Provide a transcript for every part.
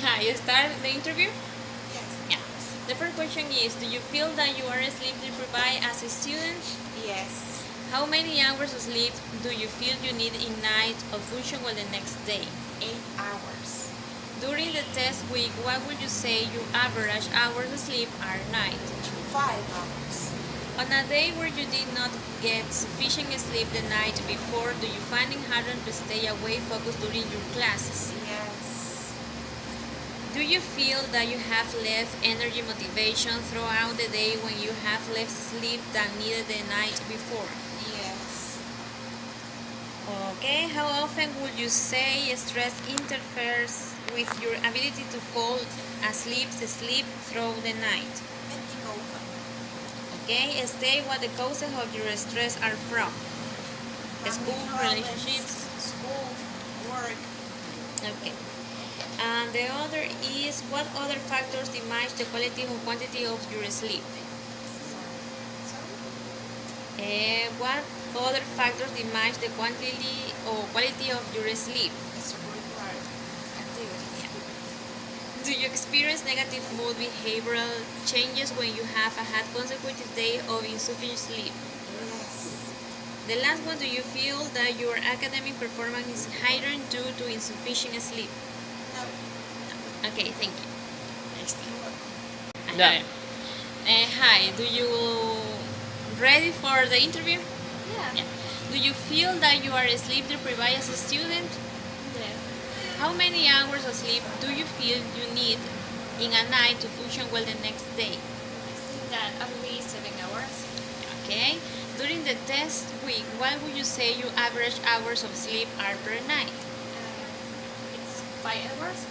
Hi, start the interview? Yes. Yeah. The first question is, do you feel that you are sleep deprived as a student? Yes. How many hours of sleep do you feel you need in night to function well the next day? 8 hours. During the test week, what would you say your average hours of sleep are night? 5 hours. On a day where you did not get sufficient sleep the night before, do you find it harder to stay awake focused during your classes? Yes. Do you feel that you have less energy motivation throughout the day when you have less sleep than needed the night before? Yes. Okay, how often would you say stress interferes with your ability to fall asleep through the night? I think over. Okay, state what the causes of your stress are from. Family School, problems, relationships. school, work. Okay. And the other is what other factors diminish the quality or quantity of your sleep? What other factors diminish the quantity or quality of your sleep? Extracurricular activities. Do you experience negative mood behavioral changes when you have had consecutive days of insufficient sleep? Yes. The last one, do you feel that your academic performance is heightened due to insufficient sleep? No. Okay, thank you. Next. Yeah. Hi, do you ready for the interview? Yeah. Do you feel that you are sleep deprived as a student? Yes. How many hours of sleep do you feel you need in a night to function well the next day? I think that at least 7 hours. Okay. During the test week, what would you say your average hours of sleep are per night? It's 5 hours.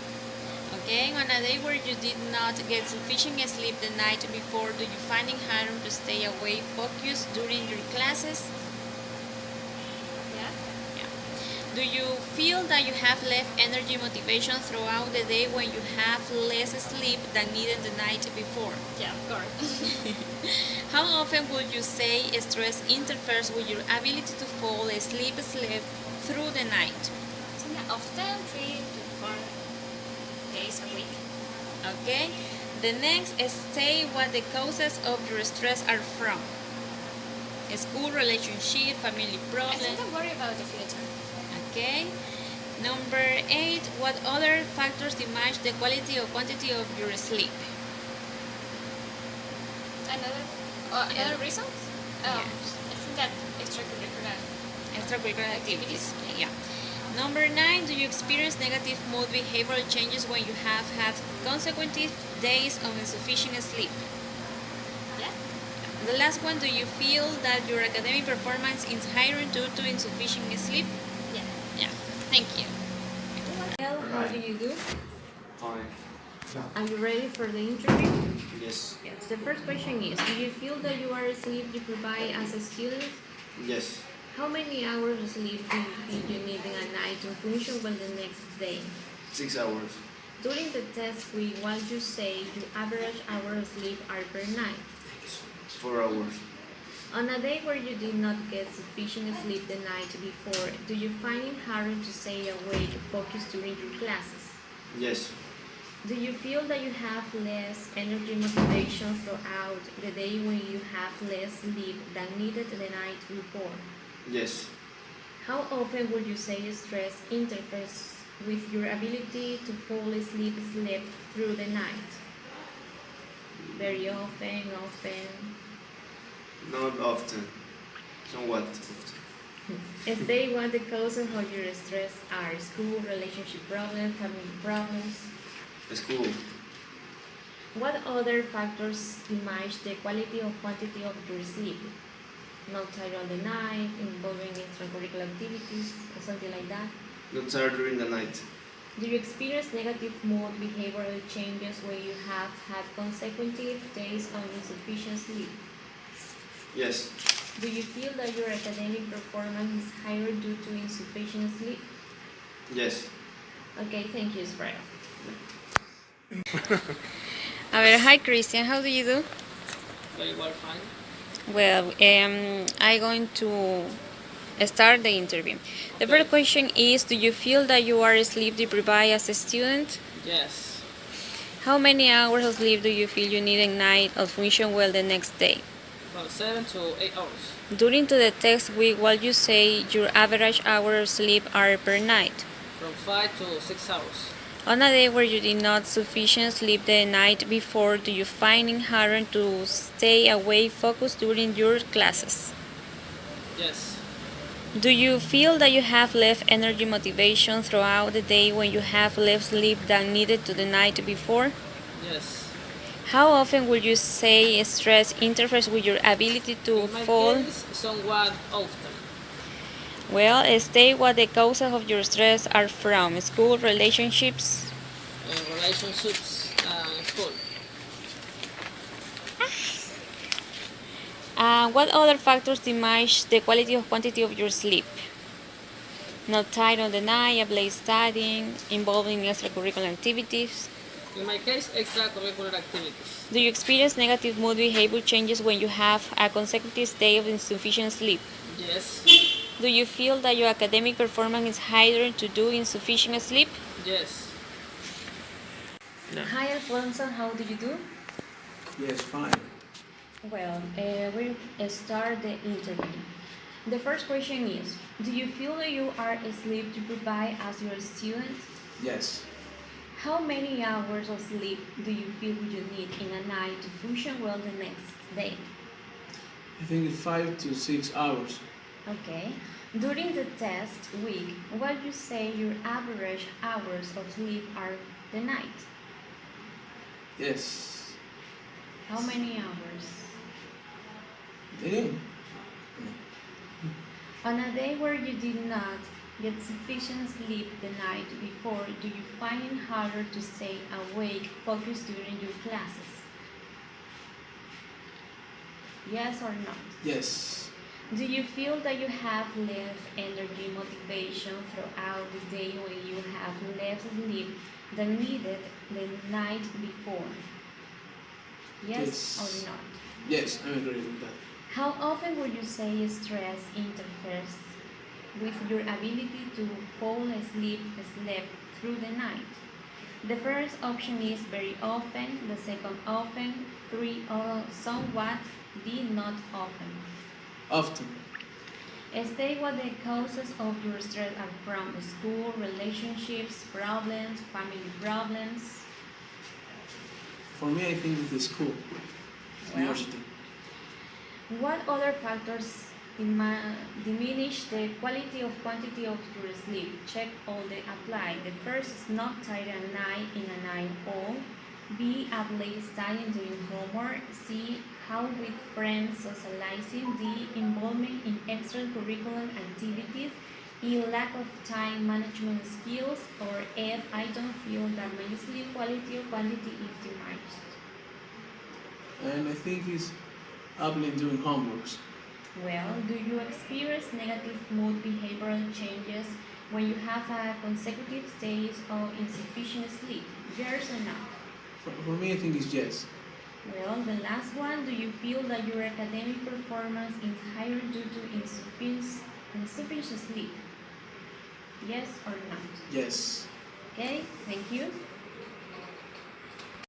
Okay. On a day where you did not get sufficient sleep the night before, do you find it harder to stay awake focused during your classes? Yeah. Do you feel that you have less energy motivation throughout the day when you have less sleep than needed the night before? Yeah, of course. How often would you say stress interferes with your ability to fall asleep through the night? I think that often 3 to 4 days a week. Okay. The next is say what the causes of your stress are from. School, relationship, family I think problems. I'm worried about the future. Okay. Number 8, what other factors diminish the quality or quantity of your sleep? Another reason? Yes. I think that extracurricular. Extracurricular activities. Yeah. Number 9, do you experience negative mood behavioral changes when you have had consecutive days of insufficient sleep? Yeah. The last one, do you feel that your academic performance is higher due to insufficient sleep? Yeah. Yeah. Thank you. Well, how do you do? Fine. Are you ready for the interview? Yes. Yes. The first question is, do you feel that you are sleep deprived as a student? Yes. How many hours of sleep do you feel you need in a night to function well the next day? 6 hours. During the test week, what you say your average hours of sleep are per night? 4 hours. On a day where you did not get sufficient sleep the night before, do you find it harder to stay awake focused during your classes? Yes. Do you feel that you have less energy motivation throughout the day when you have less sleep than needed the night before? Yes. How often would you say stress interferes with your ability to fall asleep through the night? Very often. Not often. Somewhat often. State what the causes of your stress are: school, relationship problems, family problems. School. What other factors diminish the quality or quantity of your sleep? Not tired all the night, involving extracurricular activities, or something like that. Not tired during the night. Do you experience negative mood behavioral changes when you have had consecutive days of insufficient sleep? Yes. Do you feel that your academic performance is higher due to insufficient sleep? Yes. Okay, thank you, Israel. A ver, hi Christian, how do you do? Very well, fine. Well, I'm going to start the interview. The first question is, do you feel that you are sleep deprived as a student? Yes. How many hours of sleep do you feel you need at night to function well the next day? From 7 to 8 hours. During to the test week, what you say your average hours of sleep are per night? From 5 to 6 hours. On a day where you did not sufficient sleep the night before, do you find it harder to stay awake focused during your classes? Yes. Do you feel that you have less energy motivation throughout the day when you have less sleep than needed to the night before? Yes. How often would you say stress interferes with your ability to In my fall? case, somewhat often. Well, state what the causes of your stress are from school, relationships. Relationships and school. What other factors diminish the quality or quantity of your sleep? Not tired on the night, avoid studying, involving extracurricular activities. In my case, extracurricular activities. Do you experience negative mood behavior changes when you have a consecutive day of insufficient sleep? Yes. Do you feel that your academic performance is higher to do insufficient sleep? Yes. No. Hi Alfonso, how do you do? Yes, fine. Well, we'll start the interview. The first question is, do you feel that you are sleep deprived as your student? Yes. How many hours of sleep do you feel you need in a night to function well the next day? I think it's 5 to 6 hours. Okay. During the test week, what you say your average hours of sleep are the night? Yes. How many hours? Damn. On a day where you did not get sufficient sleep the night before, do you find it harder to stay awake, focused during your classes? Yes or not? Yes. Do you feel that you have less energy motivation throughout the day when you have less sleep than needed the night before? Yes, Yes. or not? Yes, I agree with that. How often would you say stress interferes with your ability to fall asleep sleep through the night? The first option is very often, the second often, three somewhat, D not often. Often. State what the causes of your stress are from school, relationships, problems, family problems. For me, I think it's the school, Well, university. what other factors diminish the quality or quantity of your sleep? Check all the apply. The first is not tired at night in a night owl. B. At late studying doing homework. C. How with friends socializing. D. Involvement in extracurricular activities. E. Lack of time management skills. Or F. I don't feel that my sleep quality or quantity is diminished. And I think it's happening during homeworks. Well, do you experience negative mood behavioral changes when you have a consecutive days of insufficient sleep? Yes or no? For me, I think it's yes. Well, the last one, do you feel that your academic performance is higher due to insufficient sleep? Yes or not? Yes. Okay, thank you.